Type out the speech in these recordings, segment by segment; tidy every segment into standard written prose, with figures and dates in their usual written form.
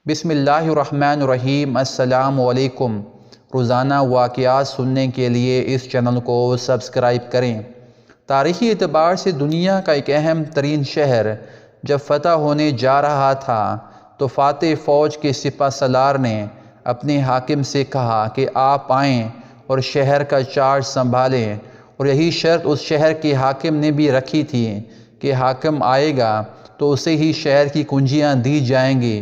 بسم اللہ الرحمن الرحیم۔ السلام علیکم۔ روزانہ واقعات سننے کے لیے اس چینل کو سبسکرائب کریں۔ تاریخی اعتبار سے دنیا کا ایک اہم ترین شہر جب فتح ہونے جا رہا تھا تو فاتح فوج کے سپہ سالار نے اپنے حاکم سے کہا کہ آپ آئیں اور شہر کا چارج سنبھالیں، اور یہی شرط اس شہر کے حاکم نے بھی رکھی تھی کہ حاکم آئے گا تو اسے ہی شہر کی کنجیاں دی جائیں گی۔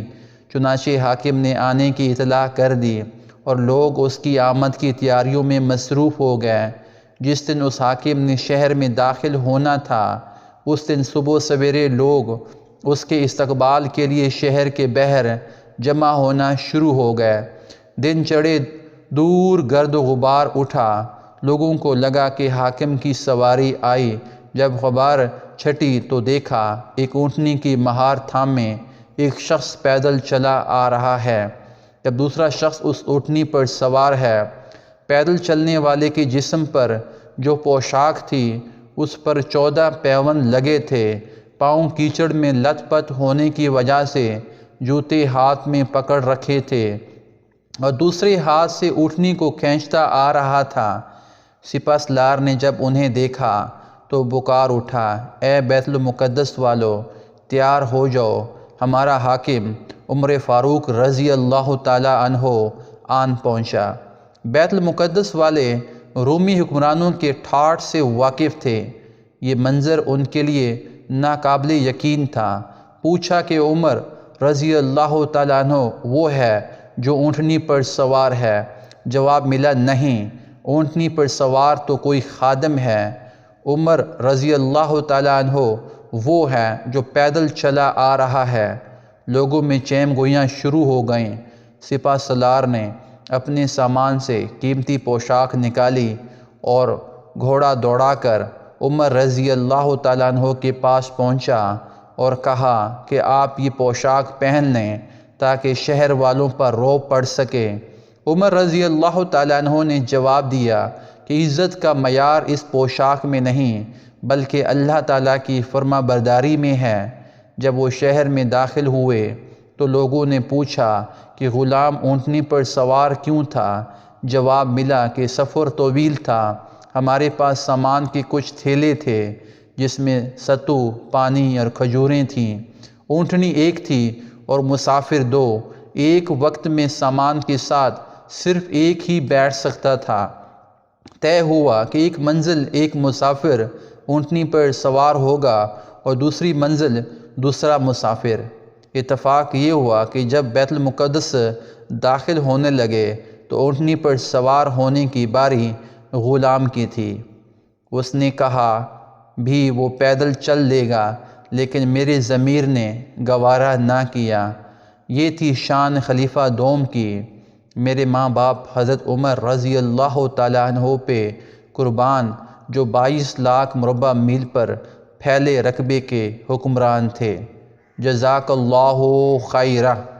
چنانچہ حاکم نے آنے کی اطلاع کر دی اور لوگ اس کی آمد کی تیاریوں میں مصروف ہو گئے۔ جس دن اس حاکم نے شہر میں داخل ہونا تھا اس دن صبح سویرے لوگ اس کے استقبال کے لیے شہر کے بحر جمع ہونا شروع ہو گئے۔ دن چڑھے دور گرد و غبار اٹھا، لوگوں کو لگا کہ حاکم کی سواری آئی۔ جب غبار چھٹی تو دیکھا ایک اونٹنی کی مہار تھامے ایک شخص پیدل چلا آ رہا ہے، جب دوسرا شخص اس اونٹنی پر سوار ہے۔ پیدل چلنے والے کے جسم پر جو پوشاک تھی اس پر 14 پیوند لگے تھے۔ پاؤں کیچڑ میں لت پت ہونے کی وجہ سے جوتے ہاتھ میں پکڑ رکھے تھے اور دوسرے ہاتھ سے اونٹنی کو کھینچتا آ رہا تھا۔ سپہ سالار نے جب انہیں دیکھا تو پکار اٹھا، اے بیت المقدس والو، تیار ہو جاؤ، ہمارا حاکم عمر فاروق رضی اللہ تعالیٰ عنہ آن پہنچا۔ بیت المقدس والے رومی حکمرانوں کے ٹھاٹھ سے واقف تھے۔ یہ منظر ان کے لیے ناقابل یقین تھا۔ پوچھا کہ عمر رضی اللہ تعالیٰ عنہ وہ ہے جو اونٹنی پر سوار ہے؟ جواب ملا، نہیں، اونٹنی پر سوار تو کوئی خادم ہے۔ عمر رضی اللہ تعالیٰ عنہ وہ ہے جو پیدل چلا آ رہا ہے۔ لوگوں میں چیم گوئیاں شروع ہو گئیں۔ سپہ سالار نے اپنے سامان سے قیمتی پوشاک نکالی اور گھوڑا دوڑا کر عمر رضی اللہ تعالیٰ عنہ کے پاس پہنچا اور کہا کہ آپ یہ پوشاک پہن لیں تاکہ شہر والوں پر رعب پڑ سکے۔ عمر رضی اللہ تعالیٰ عنہ نے جواب دیا کہ عزت کا معیار اس پوشاک میں نہیں بلکہ اللہ تعالیٰ کی فرما برداری میں ہے۔ جب وہ شہر میں داخل ہوئے تو لوگوں نے پوچھا کہ غلام اونٹنی پر سوار کیوں تھا؟ جواب ملا کہ سفر طویل تھا، ہمارے پاس سامان کے کچھ تھیلے تھے جس میں ستو، پانی اور کھجوریں تھیں۔ اونٹنی ایک تھی اور مسافر دو، ایک وقت میں سامان کے ساتھ صرف ایک ہی بیٹھ سکتا تھا۔ طے ہوا کہ ایک منزل ایک مسافر اونٹنی پر سوار ہوگا اور دوسری منزل دوسرا مسافر۔ اتفاق یہ ہوا کہ جب بیت المقدس داخل ہونے لگے تو اونٹنی پر سوار ہونے کی باری غلام کی تھی۔ اس نے کہا بھی وہ پیدل چل لے گا، لیکن میرے ضمیر نے گوارا نہ کیا۔ یہ تھی شان خلیفہ دوم کی۔ میرے ماں باپ حضرت عمر رضی اللہ تعالیٰ عنہ پہ قربان، جو 22 لاکھ مربع میل پر پھیلے رقبے کے حکمران تھے۔ جزاک اللہ خیرہ۔